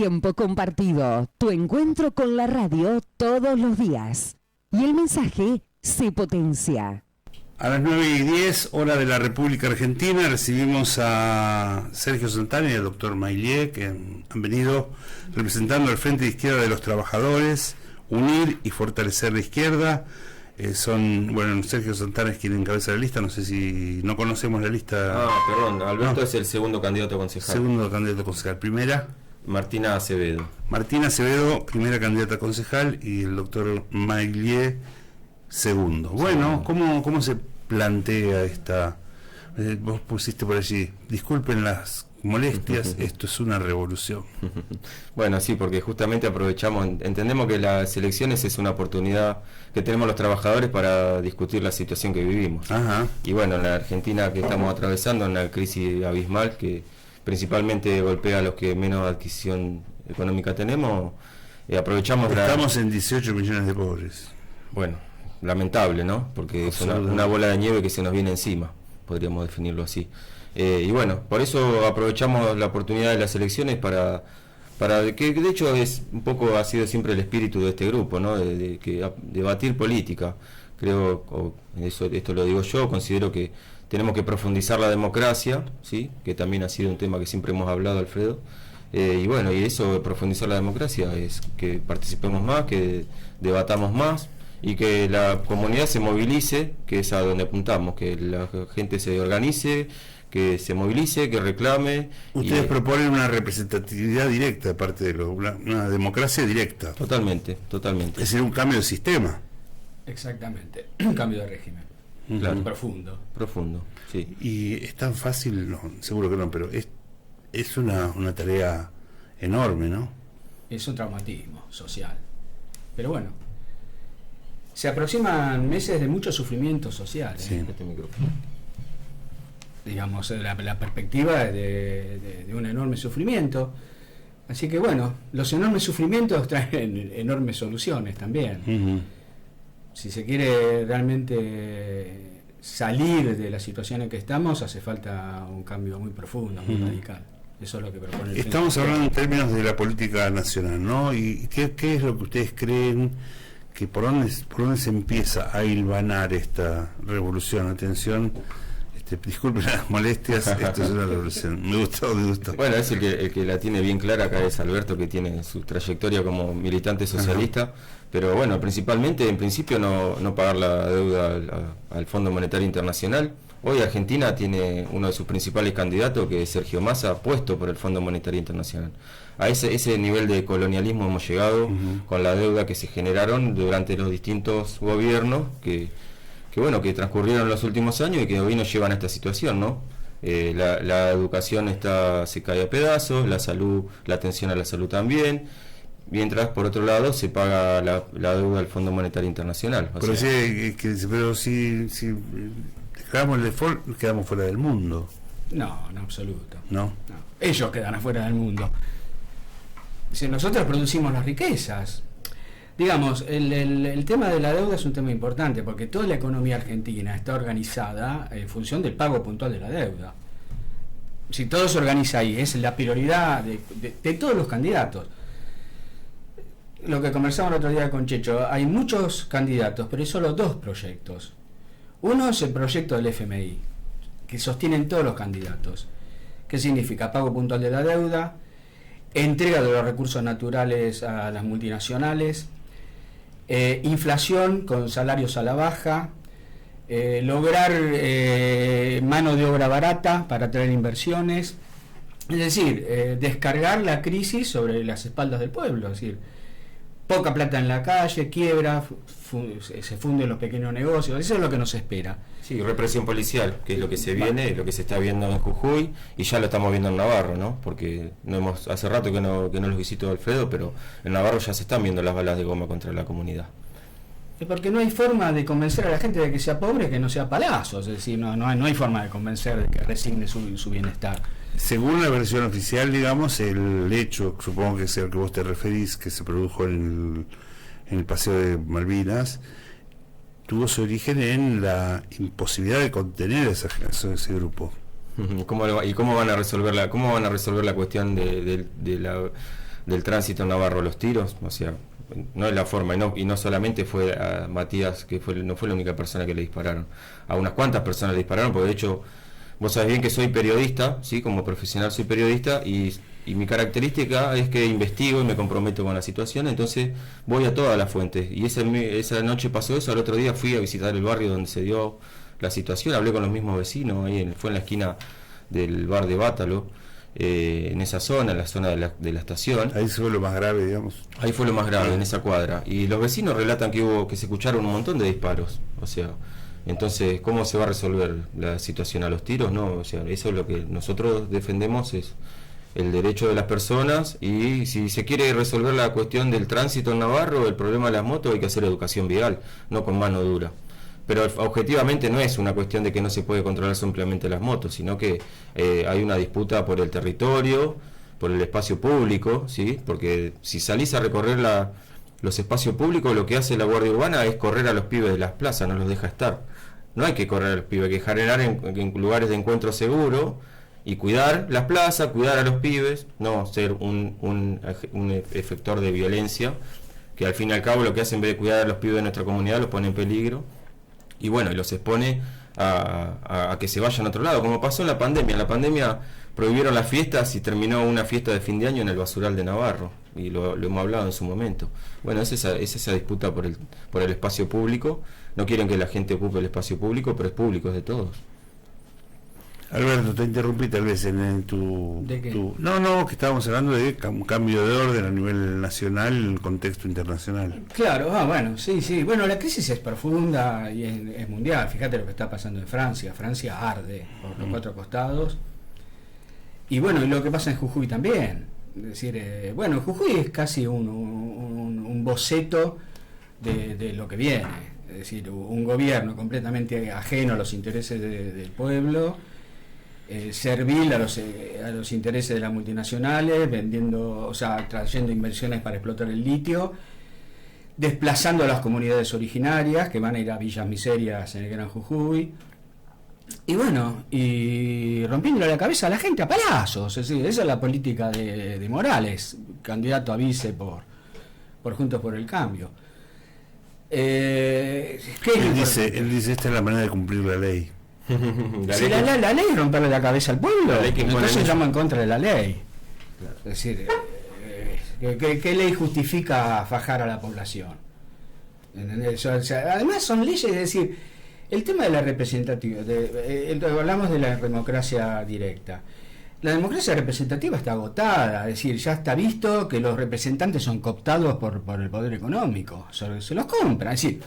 Tiempo compartido, tu encuentro con la radio todos los días. Y el mensaje se potencia. A las 9:10, hora de la República Argentina, recibimos a Sergio Santana y al doctor Maillier, que han venido representando al Frente de Izquierda de los Trabajadores, unir y fortalecer la izquierda. Sergio Santana es quien encabeza la lista, no sé si no conocemos la lista. Perdón, Alberto No. es el segundo candidato a concejal. Segundo candidato a concejal. Primera, Martina Acevedo. Martina Acevedo, primera candidata a concejal, y el doctor Maillier, segundo. Bueno, ¿cómo se plantea esta? Vos pusiste por allí, disculpen las molestias, esto es una revolución. Bueno, sí, porque justamente entendemos que las elecciones es una oportunidad que tenemos los trabajadores para discutir la situación que vivimos. Ajá. Y bueno, en la Argentina que estamos atravesando, una crisis abismal que principalmente golpea a los que menos adquisición económica tenemos, aprovechamos Estamos en 18 millones de pobres. Bueno, lamentable, ¿no? Porque es una bola de nieve que se nos viene encima, podríamos definirlo así. Y bueno, por eso aprovechamos la oportunidad de las elecciones para que de hecho ha sido siempre el espíritu de este grupo, ¿no? De debatir política. Creo, esto lo digo yo, considero que tenemos que profundizar la democracia, ¿sí? Que también ha sido un tema que siempre hemos hablado, Alfredo. Y bueno, y eso de profundizar la democracia es que participemos más, que debatamos más y que la comunidad se movilice, que es a donde apuntamos, que la gente se organice, que se movilice, que reclame. Ustedes proponen una representatividad directa, aparte de una democracia directa. Totalmente. Es decir, un cambio de sistema. Exactamente, un cambio de régimen. Claro. Profundo, sí. Y es tan fácil, no, seguro que no, pero es una tarea enorme, ¿no? Es un traumatismo social. Pero bueno, se aproximan meses de mucho sufrimiento social. Sí. Este micrófono. Digamos, la perspectiva de un enorme sufrimiento. Así que bueno, los enormes sufrimientos traen enormes soluciones también. Uh-huh. Si se quiere realmente salir de la situación en que estamos, hace falta un cambio muy profundo, muy radical. Eso es lo que propone el Estamos Frente. hablando en términos de la política nacional, ¿no? ¿Y qué es lo que ustedes creen que por dónde se empieza a hilvanar esta revolución? Atención, disculpen las molestias, esto es una revolución. Me gustó. Bueno, es el que la tiene bien clara acá es Alberto, que tiene su trayectoria como militante socialista. Ajá. Pero bueno, principalmente, en principio, no pagar la deuda al Fondo Monetario Internacional. Hoy Argentina tiene uno de sus principales candidatos, que es Sergio Massa, puesto por el Fondo Monetario Internacional. A ese nivel de colonialismo hemos llegado, uh-huh, con la deuda que se generaron durante los distintos gobiernos que transcurrieron los últimos años y que hoy nos llevan a esta situación, ¿no? La educación se cae a pedazos, la salud, la atención a la salud también, mientras por otro lado se paga la deuda al Fondo Monetario Internacional. Pero si dejamos el default, quedamos fuera del mundo. No, en absoluto. No. Ellos quedan afuera del mundo. Si nosotros producimos las riquezas. Digamos, el tema de la deuda es un tema importante porque toda la economía argentina está organizada en función del pago puntual de la deuda. Si todo se organiza ahí, es la prioridad de todos los candidatos. Lo que conversamos el otro día con Checho, hay muchos candidatos, pero hay solo dos proyectos. Uno es el proyecto del FMI, que sostienen todos los candidatos. ¿Qué significa? Pago puntual de la deuda, entrega de los recursos naturales a las multinacionales, inflación con salarios a la baja, lograr mano de obra barata para atraer inversiones, es decir, descargar la crisis sobre las espaldas del pueblo, es decir, poca plata en la calle, quiebra, se funden los pequeños negocios, eso es lo que nos espera. Sí, represión policial, que es lo que se viene, lo que se está viendo en Jujuy, y ya lo estamos viendo en Navarro, ¿no? Porque hace rato que no los visito Alfredo, pero en Navarro ya se están viendo las balas de goma contra la comunidad. Porque no hay forma de convencer a la gente de que sea pobre, que no sea palazos, es decir, no hay forma de convencer de que resigne su bienestar. Según la versión oficial, digamos, el hecho, supongo que es el que vos te referís, que se produjo en el paseo de Malvinas, tuvo su origen en la imposibilidad de contener a ese grupo. ¿Cómo van a resolver la cuestión de del tránsito en Navarro Los Tiros, o sea, no es la forma, y no solamente fue a Matías, no fue la única persona que le dispararon, a unas cuantas personas le dispararon, porque de hecho, vos sabés bien que soy periodista, ¿sí? Como profesional soy periodista, y mi característica es que investigo y me comprometo con la situación, entonces voy a todas las fuentes, y esa noche pasó eso, al otro día fui a visitar el barrio donde se dio la situación, hablé con los mismos vecinos, fue en la esquina del bar de Bátalo, en esa zona, en la zona de la estación. Ahí fue lo más grave, digamos. Ahí fue lo más grave, en esa cuadra. Y los vecinos relatan que se escucharon un montón de disparos. O sea, entonces, ¿cómo se va a resolver la situación a los tiros? No, o sea, eso es lo que nosotros defendemos, es el derecho de las personas, y si se quiere resolver la cuestión del tránsito en Navarro, el problema de las motos, hay que hacer educación vial, no con mano dura. Pero objetivamente no es una cuestión de que no se puede controlar simplemente las motos, sino que hay una disputa por el territorio, por el espacio público, ¿sí? Porque si salís a recorrer los espacios públicos, lo que hace la Guardia Urbana es correr a los pibes de las plazas, no los deja estar. No hay que correr a los pibes, hay que generar en lugares de encuentro seguro y cuidar las plazas, cuidar a los pibes, no ser un efector de violencia, que al fin y al cabo lo que hace, en vez de cuidar a los pibes de nuestra comunidad, los pone en peligro. Y bueno, y los expone a que se vayan a otro lado, como pasó en la pandemia. En la pandemia prohibieron las fiestas y terminó una fiesta de fin de año en el basural de Navarro, y lo hemos hablado en su momento. Bueno, es esa disputa por el espacio público. No quieren que la gente ocupe el espacio público, pero es público, es de todos. Alberto, te interrumpí tal vez en tu... ¿De qué? No, que estábamos hablando de un cambio de orden a nivel nacional en el contexto internacional. Claro, bueno, sí. Bueno, la crisis es profunda y es mundial. Fíjate lo que está pasando en Francia. Francia arde por los cuatro costados. Y bueno, y lo que pasa en Jujuy también. Es decir, bueno, Jujuy es casi un boceto de lo que viene. Es decir, un gobierno completamente ajeno a los intereses del pueblo, servil a los intereses de las multinacionales, vendiendo, o sea, trayendo inversiones para explotar el litio, desplazando a las comunidades originarias que van a ir a villas miserias en el Gran Jujuy, y bueno, y rompiéndole la cabeza a la gente a palazos. Es decir, esa es la política de Morales, candidato a vice por Juntos por el Cambio. Él dice, esta es la manera de cumplir la ley. La ley es romperle la cabeza al pueblo, entonces estamos en contra de la ley. Claro. Es decir, ¿qué ley justifica fajar a la población? ¿Entendés? O sea, además son leyes, es decir, el tema de la representativa, hablamos de la democracia directa. La democracia representativa está agotada, es decir, ya está visto que los representantes son cooptados por el poder económico, se los compran. Es decir,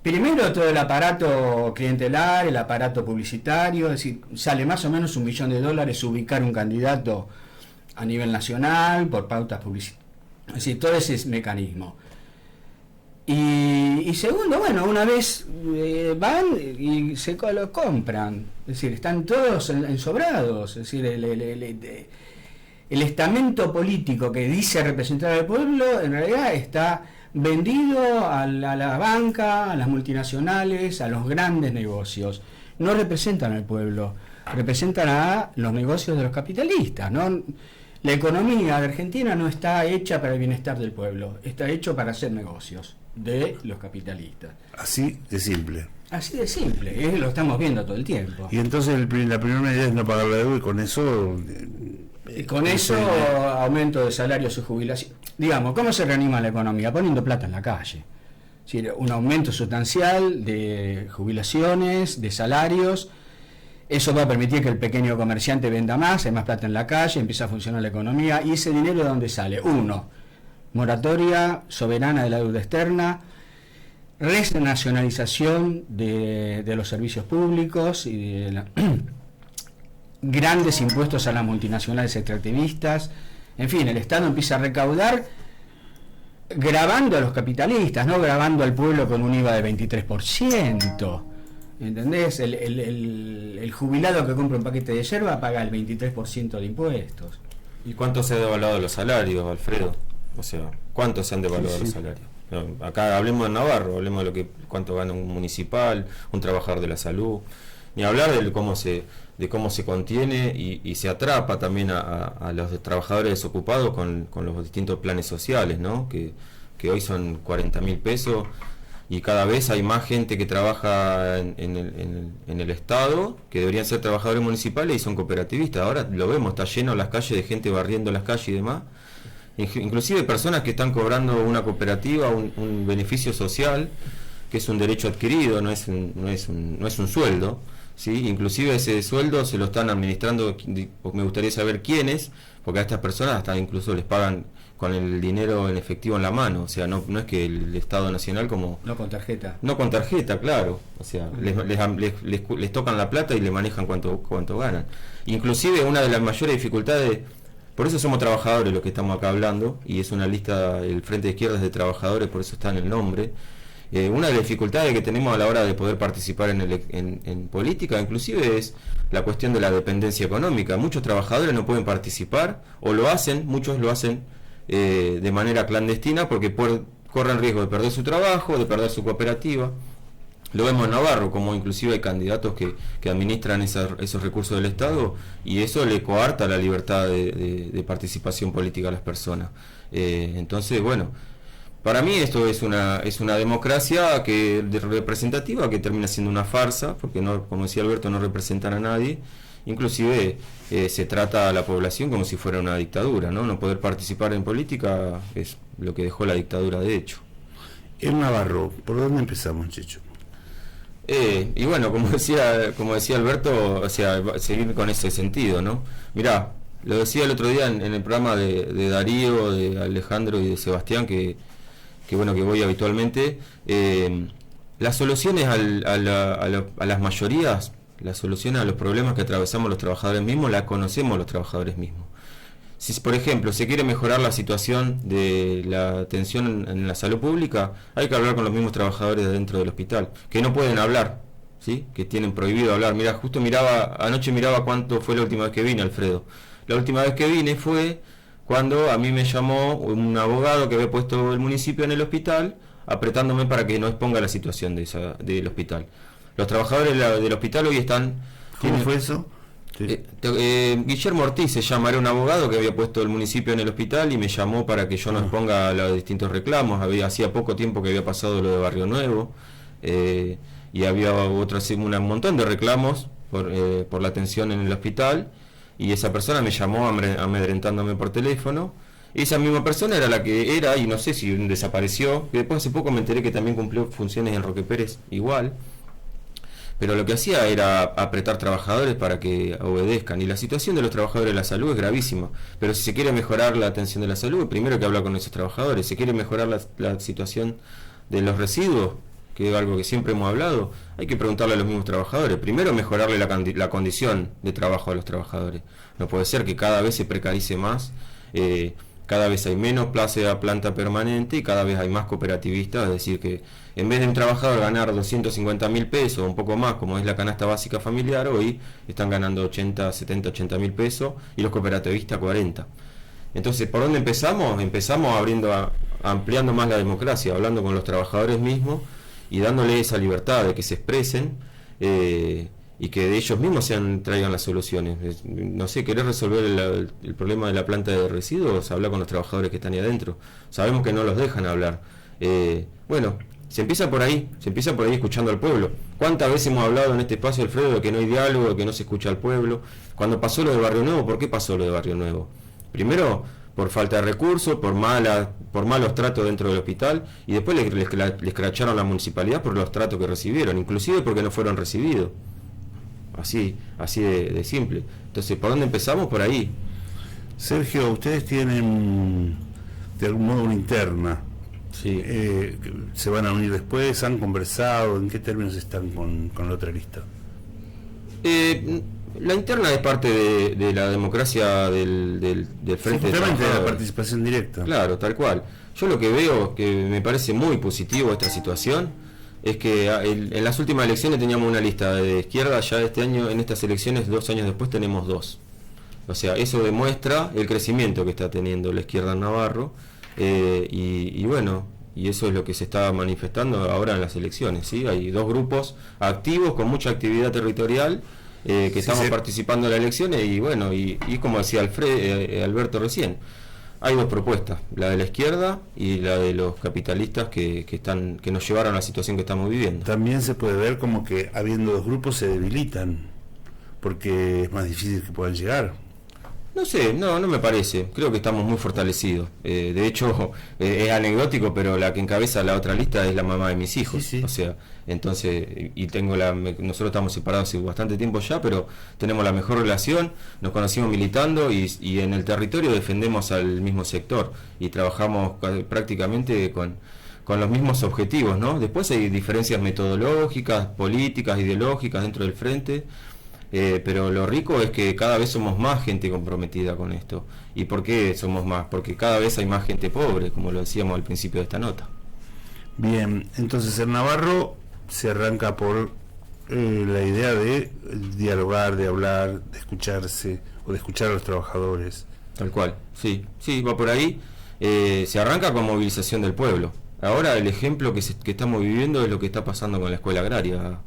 primero todo el aparato clientelar, el aparato publicitario, es decir, sale más o menos $1 millón ubicar un candidato a nivel nacional por pautas publicitarias, es decir, todo ese mecanismo. Y segundo, bueno, una vez van y se lo compran, es decir, están todos ensobrados, es decir, el estamento político que dice representar al pueblo en realidad está vendido a la banca, a las multinacionales, a los grandes negocios. No representan al pueblo, representan a los negocios de los capitalistas, ¿no? La economía de Argentina no está hecha para el bienestar del pueblo, está hecho para hacer negocios de los capitalistas. Así de simple. Así de simple, lo estamos viendo todo el tiempo. Y entonces la primera medida es no pagar la deuda, y con eso... aumento de salarios y jubilación. Digamos, ¿cómo se reanima la economía? Poniendo plata en la calle. Es decir, un aumento sustancial de jubilaciones, de salarios. Eso va a permitir que el pequeño comerciante venda más, hay más plata en la calle, empieza a funcionar la economía. ¿Y ese dinero de dónde sale? Uno, moratoria soberana de la deuda externa, renacionalización de los servicios públicos y de grandes impuestos a las multinacionales extractivistas. En fin, el Estado empieza a recaudar gravando a los capitalistas, no gravando al pueblo con un IVA de 23%. ¿Entendés? El jubilado que compra un paquete de yerba paga el 23% de impuestos. ¿Y cuánto se ha devaluado los salarios, Alfredo? O sea, ¿cuánto se han devaluado los salarios? No, acá hablemos de Navarro, hablemos de cuánto gana un municipal, un trabajador de la salud. Ni hablar de cómo se contiene y se atrapa también a los trabajadores desocupados con los distintos planes sociales, ¿no? Que hoy son 40.000 pesos y cada vez hay más gente que trabaja en el Estado, que deberían ser trabajadores municipales y son cooperativistas. Ahora lo vemos, está lleno las calles de gente barriendo las calles y demás. Inclusive personas que están cobrando una cooperativa, un beneficio social, que es un derecho adquirido, no es un sueldo, ¿sí? Inclusive ese sueldo se lo están administrando, me gustaría saber quiénes, porque a estas personas hasta incluso les pagan con el dinero en efectivo en la mano, o sea, no es que el Estado Nacional como... No con tarjeta. No con tarjeta, claro, o sea, les tocan la plata y le manejan cuánto ganan. Inclusive una de las mayores dificultades, por eso somos trabajadores los que estamos acá hablando, y es una lista, el Frente de Izquierda es de trabajadores, por eso está en el nombre. Una de las dificultades que tenemos a la hora de poder participar en política, inclusive, es la cuestión de la dependencia económica. Muchos trabajadores no pueden participar, o lo hacen, muchos lo hacen de manera clandestina porque corren riesgo de perder su trabajo, de perder su cooperativa. Lo vemos en Navarro, como inclusive hay candidatos que administran esos recursos del Estado, y eso le coarta la libertad de participación política a las personas. Entonces, bueno, para mí esto es una democracia representativa que termina siendo una farsa, porque no, como decía Alberto, no representan a nadie. Inclusive se trata a la población como si fuera una dictadura, ¿no? No poder participar en política es lo que dejó la dictadura de hecho. En Navarro, ¿por dónde empezamos, Checho? Y bueno, como decía Alberto, o sea, seguir con ese sentido, ¿no? Mirá, lo decía el otro día en el programa de Darío, de Alejandro y de Sebastián, que voy habitualmente, las soluciones a las mayorías, las soluciones a los problemas que atravesamos los trabajadores mismos, las conocemos los trabajadores mismos. Si, por ejemplo, se quiere mejorar la situación de la atención en la salud pública, hay que hablar con los mismos trabajadores dentro del hospital, que no pueden hablar, ¿sí? Que tienen prohibido hablar. Mira, justo anoche miraba cuánto fue la última vez que vine, Alfredo. La última vez que vine fue cuando a mí me llamó un abogado que había puesto el municipio en el hospital, apretándome para que no exponga la situación del hospital. Los trabajadores del hospital hoy están... ¿Cómo fue eso? Guillermo Ortiz se llama, era un abogado que había puesto el municipio en el hospital y me llamó para que yo no exponga los distintos reclamos. Hacía poco tiempo que había pasado lo de Barrio Nuevo, y había un montón de reclamos por la atención en el hospital, y esa persona me llamó amedrentándome por teléfono. Esa misma persona era la que era, y no sé si desapareció, que después hace poco me enteré que también cumplió funciones en Roque Pérez igual, pero lo que hacía era apretar trabajadores para que obedezcan, y la situación de los trabajadores de la salud es gravísima. Pero si se quiere mejorar la atención de la salud, primero hay que hablar con esos trabajadores. Si quiere mejorar la situación de los residuos, que es algo que siempre hemos hablado, hay que preguntarle a los mismos trabajadores. Primero mejorarle la condición de trabajo a los trabajadores. No puede ser que cada vez se precarice más, cada vez hay menos plaza a planta permanente y cada vez hay más cooperativistas. Es decir, que en vez de un trabajador ganar 250.000 pesos o un poco más, como es la canasta básica familiar, hoy están ganando 80.000 pesos y los cooperativistas 40. Entonces, ¿por dónde empezamos? Empezamos ampliando más la democracia, hablando con los trabajadores mismos y dándole esa libertad de que se expresen, y que de ellos mismos traigan las soluciones. No sé, querer resolver el problema de la planta de residuos, hablar con los trabajadores que están ahí adentro. Sabemos que no los dejan hablar. Bueno, se empieza por ahí escuchando al pueblo. ¿Cuántas veces hemos hablado en este espacio, Alfredo, de que no hay diálogo, de que no se escucha al pueblo? Cuando pasó lo de Barrio Nuevo, ¿por qué pasó lo de Barrio Nuevo? Primero, por falta de recursos, por malos tratos dentro del hospital, y después les cracharon la municipalidad por los tratos que recibieron, inclusive porque no fueron recibidos. Así de simple. Entonces, ¿por dónde empezamos? Por ahí. Sergio, ustedes tienen de algún modo una interna. Sí. ¿Se van a unir después? ¿Han conversado? ¿En qué términos están con la otra lista? La interna es parte de la democracia del Frente de Justamente de la participación directa. Claro, tal cual. Yo lo que veo, que me parece muy positivo esta situación, es que en las últimas elecciones teníamos una lista de izquierda, ya este año, en estas elecciones, 2 años después, tenemos 2. O sea, eso demuestra el crecimiento que está teniendo la izquierda en Navarro, y bueno, y eso es lo que se está manifestando ahora en las elecciones, ¿sí? Hay dos grupos activos con mucha actividad territorial que estamos participando en las elecciones, y bueno, y como decía Alberto recién, hay dos propuestas, la de la izquierda y la de los capitalistas que nos llevaron a la situación que estamos viviendo. También se puede ver como que habiendo dos grupos se debilitan, porque es más difícil que puedan llegar. No sé, no me parece. Creo que estamos muy fortalecidos. De hecho, es anecdótico, pero la que encabeza la otra lista es la mamá de mis hijos. Sí. O sea, entonces, nosotros estamos separados hace bastante tiempo ya, pero tenemos la mejor relación, nos conocimos militando y en el territorio defendemos al mismo sector y trabajamos prácticamente con los mismos objetivos, ¿no? Después hay diferencias metodológicas, políticas, ideológicas dentro del frente. Pero lo rico es que cada vez somos más gente comprometida con esto. ¿Y por qué somos más? Porque cada vez hay más gente pobre, como lo decíamos al principio de esta nota. Bien, entonces en Navarro se arranca por la idea de dialogar, de hablar, de escucharse o de escuchar a los trabajadores. Tal cual, sí, va por ahí. Se arranca con movilización del pueblo. Ahora el ejemplo que estamos viviendo es lo que está pasando con la escuela agraria,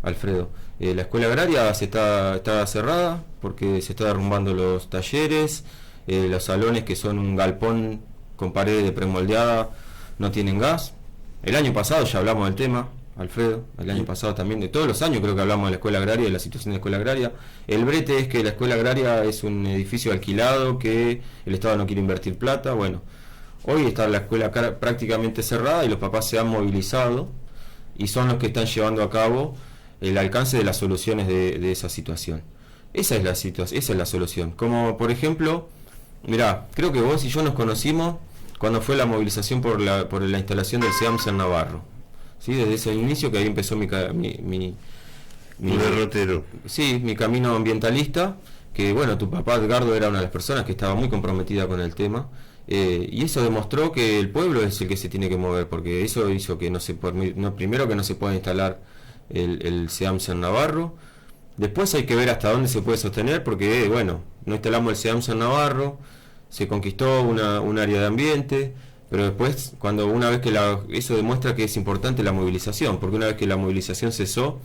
Alfredo. La escuela agraria está cerrada porque se está derrumbando los talleres, los salones, que son un galpón con paredes de premoldeada, no tienen gas. El año pasado ya hablamos del tema, Alfredo, el año pasado también, de todos los años creo que hablamos de la escuela agraria y de la situación de la escuela agraria. El brete es que la escuela agraria es un edificio alquilado, que el Estado no quiere invertir plata. Bueno, hoy está la escuela prácticamente cerrada y los papás se han movilizado y son los que están llevando a cabo el alcance de las soluciones de esa situación. Esa es la solución. Como por ejemplo, mirá, creo que vos y yo nos conocimos cuando fue la movilización por la instalación del SEAMS en Navarro. ¿Sí? Desde ese inicio que ahí empezó mi derrotero. Sí, mi camino ambientalista, que bueno, tu papá Edgardo era una de las personas que estaba muy comprometida con el tema. Y eso demostró que el pueblo es el que se tiene que mover, porque eso hizo que primero que no se pueda instalar el SEAMS en Navarro. Después hay que ver hasta dónde se puede sostener, porque bueno, no instalamos el SEAMS en Navarro, se conquistó un área de ambiente, pero después una vez que eso demuestra que es importante la movilización, porque una vez que la movilización cesó,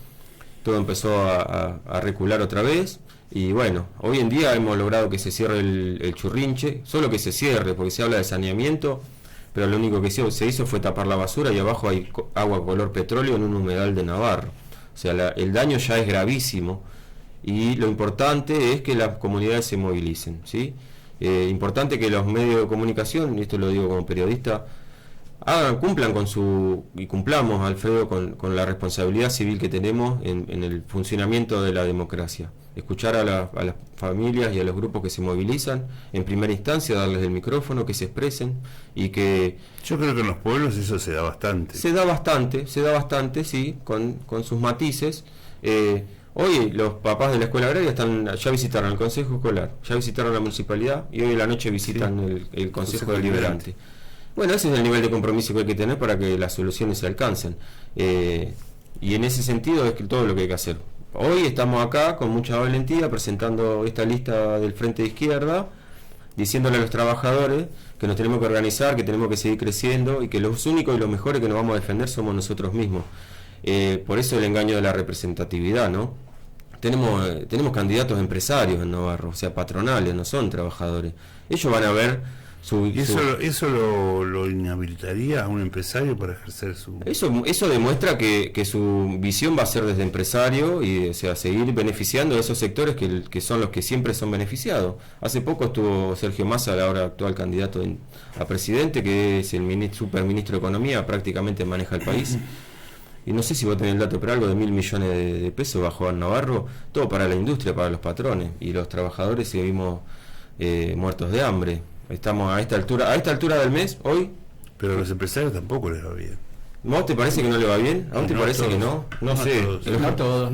todo empezó a recular otra vez. Y bueno, hoy en día hemos logrado que se cierre el Churrinche, solo que se cierre, porque se habla de saneamiento, pero lo único que se hizo fue tapar la basura y abajo hay agua color petróleo en un humedal de Navarro. O sea, el daño ya es gravísimo y lo importante es que las comunidades se movilicen, ¿sí? Importante que los medios de comunicación, y esto lo digo como periodista, cumplan y cumplamos, Alfredo, con la responsabilidad civil que tenemos en el funcionamiento de la democracia. Escuchar a las familias y a los grupos que se movilizan, en primera instancia darles el micrófono, que se expresen y que... Yo creo que en los pueblos eso se da bastante. Se da bastante, sí, con sus matices. Hoy los papás de la escuela agraria ya visitaron el Consejo Escolar, ya visitaron la municipalidad y hoy en la noche visitan el Consejo Deliberante. Bueno, ese es el nivel de compromiso que hay que tener para que las soluciones se alcancen. Y en ese sentido es todo lo que hay que hacer. Hoy estamos acá con mucha valentía presentando esta lista del Frente de Izquierda, diciéndole a los trabajadores que nos tenemos que organizar, que tenemos que seguir creciendo y que los únicos y los mejores que nos vamos a defender somos nosotros mismos. Por eso el engaño de la representatividad, ¿no? Tenemos candidatos empresarios en Navarro, o sea, patronales, no son trabajadores. Ellos van a ver ¿Eso lo inhabilitaría a un empresario para ejercer su...? Eso demuestra que su visión va a ser desde empresario y, o sea, seguir beneficiando a esos sectores que son los que siempre son beneficiados. Hace poco estuvo Sergio Massa, el ahora actual candidato a presidente, que es el superministro de Economía, prácticamente maneja el país. Y no sé si vos tenés el dato, pero algo de 1.000 millones de pesos bajó a Navarro, todo para la industria, para los patrones, y los trabajadores seguimos muertos de hambre. Estamos a esta altura del mes, hoy. Pero a los empresarios tampoco les va bien. ¿Vos te parece que no le va bien? ¿A vos te parece que no? No sé. No todos.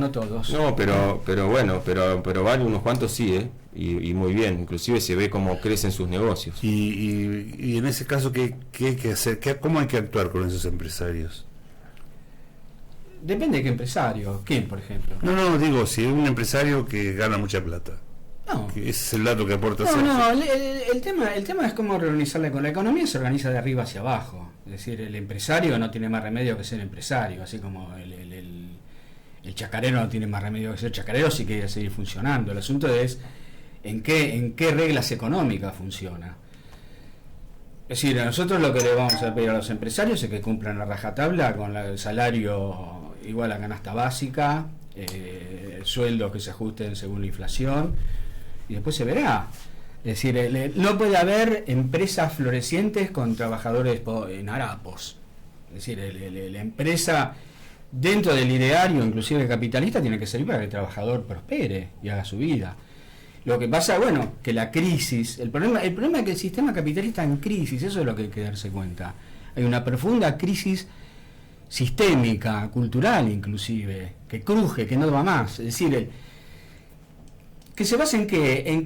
No, pero bueno, pero vale unos cuantos sí, y muy bien. Inclusive se ve cómo crecen sus negocios. Y en ese caso, ¿qué hay que hacer? ¿Cómo hay que actuar con esos empresarios? Depende de qué empresario. ¿Quién, por ejemplo? No, digo, si es un empresario que gana mucha plata. No. Ese es el dato que aporta No, Sergio. no, el tema es cómo reorganizarla con la economía, se organiza de arriba hacia abajo. Es decir, el empresario no tiene más remedio que ser empresario, así como el chacarero no tiene más remedio que ser chacarero si quiere seguir funcionando. El asunto es en qué reglas económicas funciona. Es decir, a nosotros lo que le vamos a pedir a los empresarios es que cumplan a rajatabla con el salario igual a canasta básica, sueldos que se ajusten según la inflación, y después se verá. Es decir, no puede haber empresas florecientes con trabajadores en harapos. Es decir, la empresa dentro del ideario, inclusive capitalista, tiene que servir para que el trabajador prospere y haga su vida. Lo que pasa, bueno, que la crisis, el problema es que el sistema capitalista está en crisis, eso es lo que hay que darse cuenta. Hay una profunda crisis sistémica, cultural inclusive, que cruje, que no va más. Es decir, que se basa en que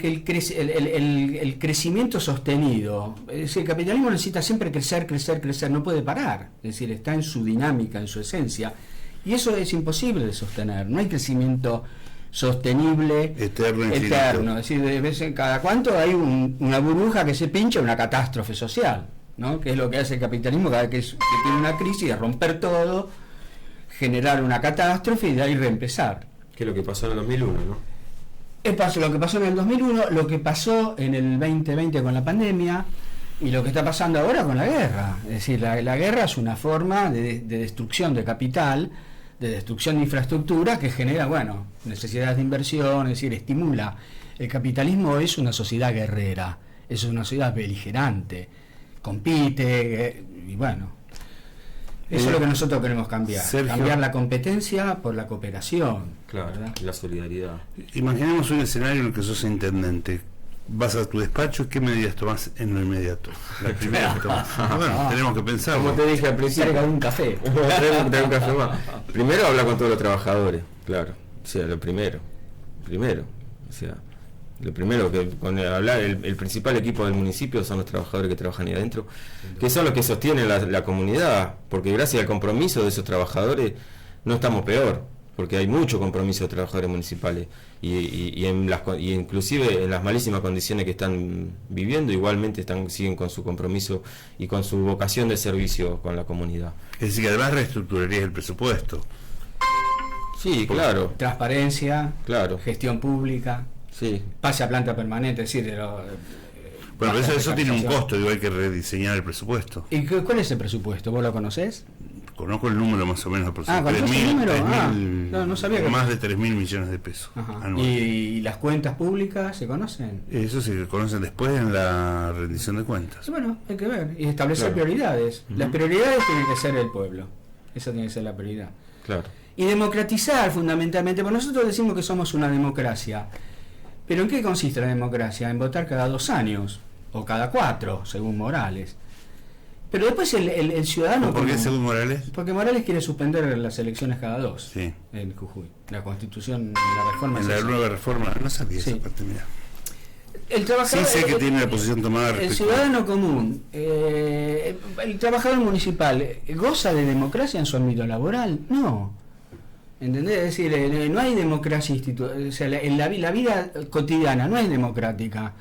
el crecimiento sostenido, es decir, el capitalismo necesita siempre crecer, no puede parar. Es decir, está en su dinámica, en su esencia, y eso es imposible de sostener. No hay crecimiento sostenible eterno. Es decir, de vez en cada cuanto hay una burbuja que se pincha, una catástrofe social, ¿no? Que es lo que hace el capitalismo cada vez que tiene una crisis, de romper todo, generar una catástrofe y de ahí reempezar. Que es lo que pasó en el 2001, ¿no? Lo que pasó en el 2001, lo que pasó en el 2020 con la pandemia y lo que está pasando ahora con la guerra. Es decir, la guerra es una forma de destrucción de capital, de destrucción de infraestructura que genera, bueno, necesidades de inversión, es decir, estimula. El capitalismo es una sociedad guerrera, es una sociedad beligerante, compite, y bueno, eso es lo que nosotros queremos cambiar. Sergio, cambiar la competencia por la cooperación. Claro, ¿verdad? La solidaridad. Imaginemos un escenario en el que sos intendente. Vas a tu despacho, ¿qué medidas tomás en lo inmediato? La primera que tomás. Bueno, tenemos que pensarlo. Como te dije al principio, Carga un café. Tenemos que tener un café más. Primero hablar con todos los trabajadores, claro. O sea, lo primero. O sea, lo primero que con hablar, el principal equipo del municipio son los trabajadores que trabajan ahí adentro, que son los que sostienen la comunidad, porque gracias al compromiso de esos trabajadores no estamos peor, porque hay mucho compromiso de trabajadores municipales y inclusive en las malísimas condiciones que están viviendo igualmente siguen con su compromiso y con su vocación de servicio con la comunidad. Es decir, que además reestructurarías el presupuesto. Sí, claro. Transparencia, Claro. gestión pública, Sí. pase a planta permanente, es decir, Bueno, pero eso tiene un costo, digo, hay que rediseñar el presupuesto. ¿Y cuál es el presupuesto? ¿Vos lo conocés? Conozco el número más o menos aproximadamente. ¿conocés el número? 3.000, no sabía que... más de 3.000 millones de pesos anuales. ¿Y las cuentas públicas se conocen? Eso se conocen después en la rendición de cuentas. Sí, bueno, hay que ver y establecer Claro. prioridades. Las prioridades tienen que ser el pueblo. Esa tiene que ser la prioridad. Claro. Y democratizar fundamentalmente, porque nosotros decimos que somos una democracia. ¿Pero en qué consiste la democracia? En votar cada 2 años, o cada 4, según Morales. Pero después el ciudadano... ¿Por qué común- según Morales? Porque Morales quiere suspender las elecciones cada 2 Sí. en Jujuy. La constitución, la reforma... En es la esa. nueva reforma, no sabía Sí. esa parte, mira. El trabajador, Sí sé que tiene la posición tomada el respecto. ciudadano común, el trabajador municipal, ¿goza de democracia en su ámbito laboral? No. ¿Entendés? Es decir, no hay democracia institucional, o sea, en la vida cotidiana no es democrática.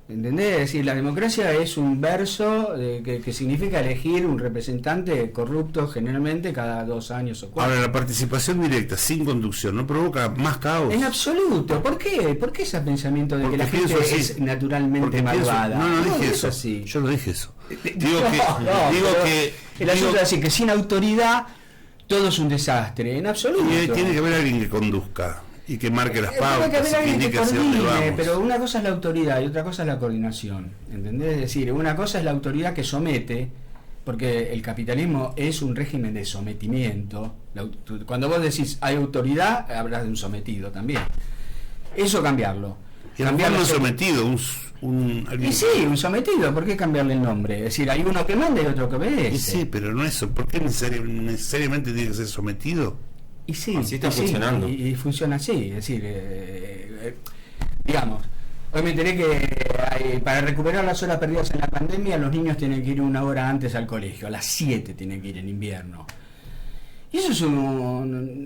¿Entendés? Es decir, la democracia es un verso que significa elegir un representante corrupto generalmente cada 2 años o 4. Ahora, la participación directa, sin conducción, ¿no provoca más caos? En absoluto. ¿Por qué? ¿Por qué ese pensamiento de Porque que la gente pienso así. es naturalmente Porque pienso- malvada? no dije es eso. así. Yo no dije eso. Digo Pero que el asunto es decir que sin autoridad todo es un desastre, en absoluto. tiene que haber alguien que conduzca y que marque las Tiene que pautas haber y que alguien que indique hacia dónde coordine, vamos. pero una cosa es la autoridad y otra cosa es la coordinación, ¿entendés? Es decir, una cosa es la autoridad que somete, porque el capitalismo es un régimen de sometimiento. Cuando vos decís hay autoridad, hablas de un sometido también. Eso cambiarlo. Y el Cambiarlo- gobierno sometido, alguien Y sí, un sometido, ¿por qué cambiarle el nombre? Es decir, hay uno que manda y otro que obedece. Y sí, pero no eso. ¿Por qué necesariamente tiene que ser sometido? Y sí, Así está y sí, funcionando. y funciona así, es decir, digamos, hoy me enteré que para recuperar las horas perdidas en la pandemia los niños tienen que ir 1 hora antes al colegio, a las 7 tienen que ir en invierno. Y eso es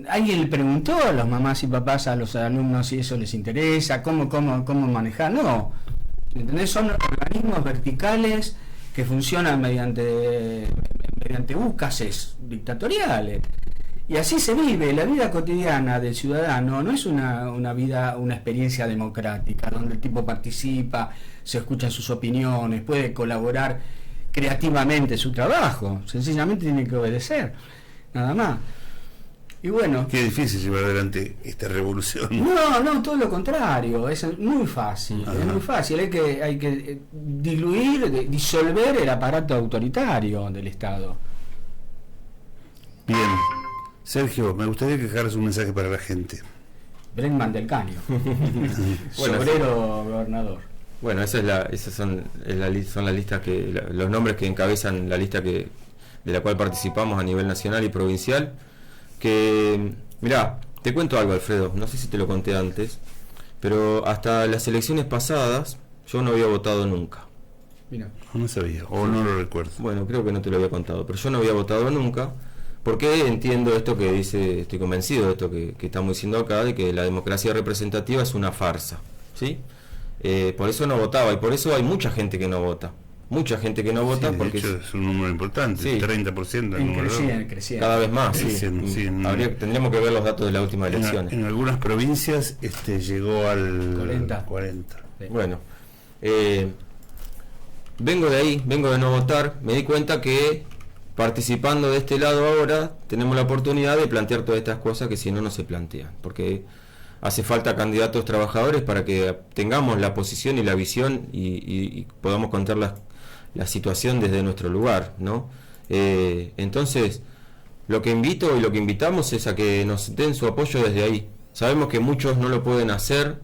alguien le preguntó a las mamás y papás, a los alumnos, si eso les interesa, cómo manejar. No, ¿entendés? Son organismos verticales que funcionan mediante úcases dictatoriales. Y así se vive. La vida cotidiana del ciudadano no es una experiencia democrática, donde el tipo participa, se escuchan sus opiniones, puede colaborar creativamente en su trabajo. Sencillamente tiene que obedecer. Nada más. Y bueno. Qué difícil llevar adelante esta revolución. No, todo lo contrario. Es muy fácil. Ajá. Es muy fácil. Hay que disolver el aparato autoritario del Estado. Bien. Sergio, me gustaría que dejaras un mensaje para la gente. Bregman del Caño. Bueno, Sobrero gobernador. Bueno, esas son las listas los nombres que encabezan la lista de la cual participamos a nivel nacional y provincial. Que, mirá, te cuento algo, Alfredo, no sé si te lo conté antes, pero hasta las elecciones pasadas yo no había votado nunca. Mira. No sabía, o no lo recuerdo. Bueno, creo que no te lo había contado, pero yo no había votado nunca, porque entiendo esto que dice, estoy convencido de esto que estamos diciendo acá, de que la democracia representativa es una farsa, ¿sí? Por eso no votaba, y por eso hay mucha gente que no vota. Mucha gente que no vota, Sí, porque de hecho, es un número importante, Sí. 30% del número. Creciendo. cada vez más, sí. Tendríamos que ver los datos de las últimas elecciones. En algunas provincias llegó al 40. Bueno, vengo de ahí, vengo de no votar, me di cuenta que participando de este lado ahora tenemos la oportunidad de plantear todas estas cosas que si no se plantean, porque hace falta candidatos trabajadores para que tengamos la posición y la visión y podamos contar la situación desde nuestro lugar, ¿no? Entonces, lo que invito y lo que invitamos es a que nos den su apoyo desde ahí. Sabemos que muchos no lo pueden hacer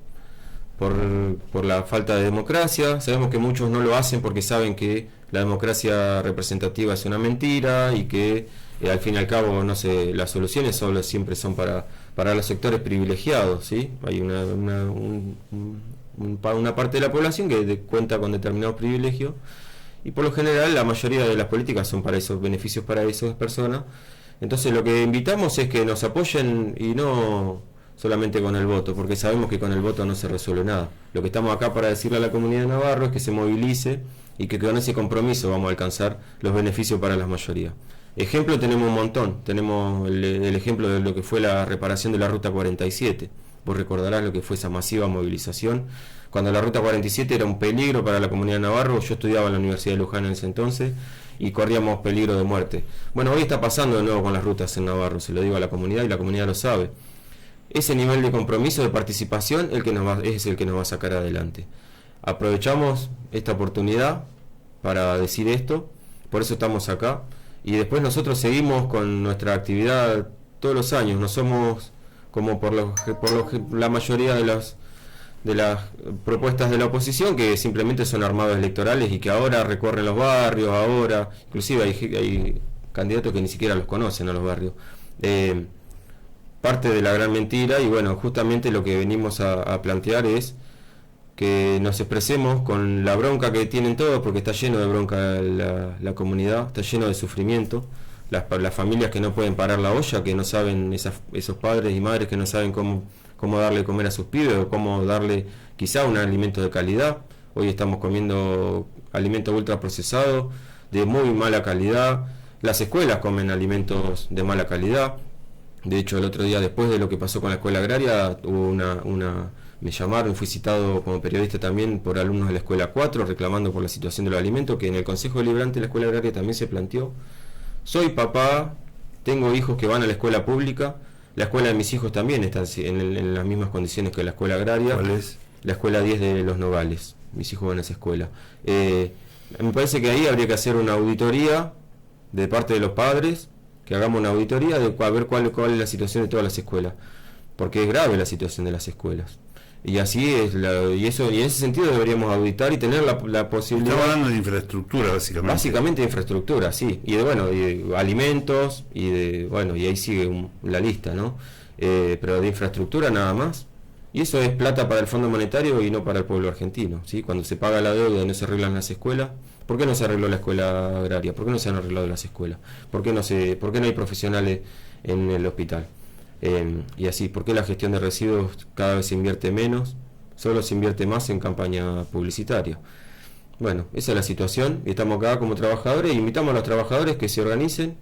por la falta de democracia, sabemos que muchos no lo hacen porque saben que la democracia representativa es una mentira y que al fin y al cabo las soluciones solo siempre son para los sectores privilegiados, ¿sí? Hay una parte de la población que cuenta con determinados privilegios y por lo general la mayoría de las políticas son para esos beneficios para esas personas. Entonces lo que invitamos es que nos apoyen y no solamente con el voto, porque sabemos que con el voto no se resuelve nada. Lo que estamos acá para decirle a la comunidad de Navarro es que se movilice y que con ese compromiso vamos a alcanzar los beneficios para la mayoría. Ejemplo tenemos un montón, tenemos el ejemplo de lo que fue la reparación de la Ruta 47. Vos recordarás lo que fue esa masiva movilización, cuando la Ruta 47 era un peligro para la comunidad de Navarro. Yo estudiaba en la Universidad de Luján en ese entonces y corríamos peligro de muerte. Bueno, hoy está pasando de nuevo con las rutas en Navarro, se lo digo a la comunidad y la comunidad lo sabe. Ese nivel de compromiso, de participación, es el que nos va a sacar adelante. Aprovechamos esta oportunidad para decir esto, por eso estamos acá, y después nosotros seguimos con nuestra actividad todos los años. No somos como la mayoría de las propuestas de la oposición, que simplemente son armados electorales y que ahora recorren los barrios, inclusive hay candidatos que ni siquiera los conocen a los barrios. Parte de la gran mentira, y bueno, justamente lo que venimos a plantear es que nos expresemos con la bronca que tienen todos, porque está lleno de bronca la comunidad, está lleno de sufrimiento, las familias que no pueden parar la olla, que no saben, esos padres y madres que no saben cómo darle de comer a sus pibes o cómo darle quizá un alimento de calidad. Hoy estamos comiendo alimentos ultraprocesados de muy mala calidad, las escuelas comen alimentos de mala calidad. De hecho, el otro día, después de lo que pasó con la escuela agraria, hubo me llamaron, fui citado como periodista también por alumnos de la escuela 4 reclamando por la situación de los alimentos, que en el Consejo Deliberante de la escuela agraria también se planteó. Soy papá, tengo hijos que van a la escuela pública, la escuela de mis hijos también está en las mismas condiciones que la escuela agraria. ¿Cuál es? La escuela 10 de Los Nogales, mis hijos van a esa escuela. Me parece que ahí habría que hacer una auditoría de parte de los padres, que hagamos una auditoría de ver cuál es la situación de todas las escuelas, porque es grave la situación de las escuelas. Y así es, y en ese sentido deberíamos auditar y tener la posibilidad. Estamos hablando de infraestructura, básicamente. Básicamente de infraestructura, sí, y de alimentos, y ahí sigue la lista, ¿no? Pero de infraestructura nada más. Y eso es plata para el Fondo Monetario y no para el pueblo argentino, ¿sí? Cuando se paga la deuda y no se arreglan las escuelas, ¿Por qué no se arregló la escuela agraria? ¿Por qué no se han arreglado las escuelas? ¿Por qué no hay profesionales en el hospital? Y así, ¿por qué la gestión de residuos cada vez se invierte menos? Solo se invierte más en campaña publicitaria. Bueno, esa es la situación, y estamos acá como trabajadores, e invitamos a los trabajadores que se organicen,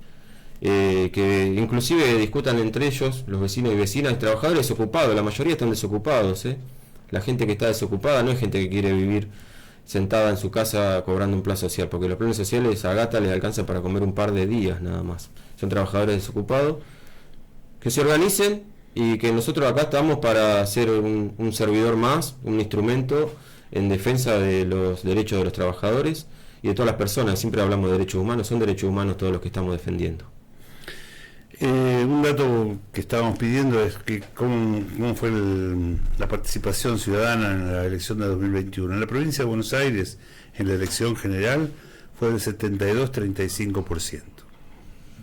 que inclusive discutan entre ellos, los vecinos y vecinas, trabajadores desocupados, la mayoría están desocupados, La gente que está desocupada no es gente que quiere vivir sentada en su casa cobrando un plan social, porque los planes sociales a Gata les alcanza para comer un par de días nada más. Son trabajadores desocupados, que se organicen, y que nosotros acá estamos para ser un servidor más, un instrumento en defensa de los derechos de los trabajadores y de todas las personas. Siempre hablamos de derechos humanos, son derechos humanos todos los que estamos defendiendo. Un dato que estábamos pidiendo es que cómo fue la participación ciudadana en la elección de 2021. En la provincia de Buenos Aires, en la elección general, fue del 72-35%.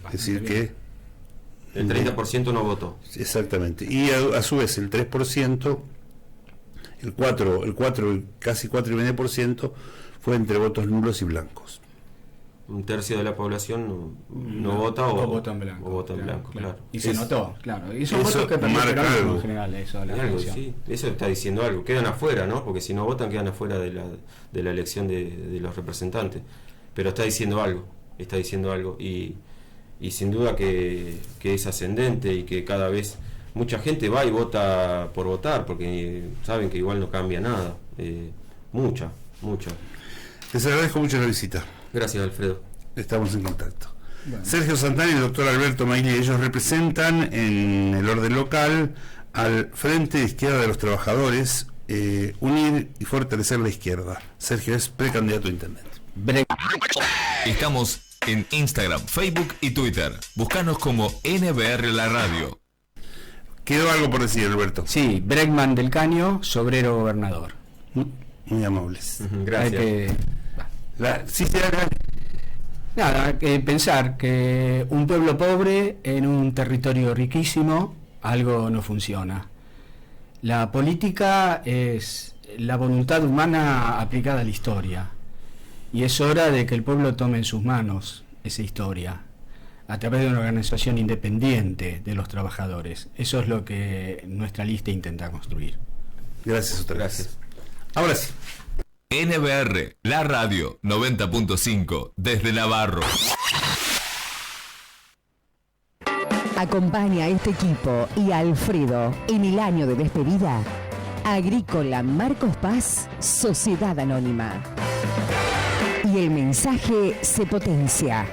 Es decir que el 30% no votó. Exactamente. Y a su vez el 3%, el 4, casi 4,5% fue entre votos nulos y blancos. Un tercio de la población no vota o vota en blanco. O vota en blanco, claro. Y se notó, claro. Y son eso votos que marca algo. en general, eso, la Algo, elección. sí, eso está diciendo algo. Quedan afuera, ¿no? Porque si no votan quedan afuera de la elección de los representantes. Pero está diciendo algo. Y sin duda que es ascendente, y que cada vez mucha gente va y vota por votar, porque saben que igual no cambia nada. Mucha. Les agradezco mucho la visita. Gracias, Alfredo. Estamos en contacto. Bueno. Sergio Santana y el doctor Alberto Mailé, ellos representan en el orden local al Frente de Izquierda de los Trabajadores, unir y fortalecer la izquierda. Sergio es precandidato a intendente. Estamos en Instagram, Facebook y Twitter. Búscanos como NBR La Radio. ¿Quedó algo por decir, Alberto? Sí, Bregman del Caño, sobrero gobernador. Muy amables. Gracias. Nada, pensar que un pueblo pobre en un territorio riquísimo, algo no funciona. La política es la voluntad humana aplicada a la historia, y es hora de que el pueblo tome en sus manos esa historia a través de una organización independiente de los trabajadores. Eso es lo que nuestra lista intenta construir. Gracias otra vez. Gracias. Ahora sí. NBR La Radio 90.5 desde Navarro. Acompaña a este equipo y a Alfredo en el año de despedida. Agrícola Marcos Paz, Sociedad Anónima. Y el mensaje se potencia.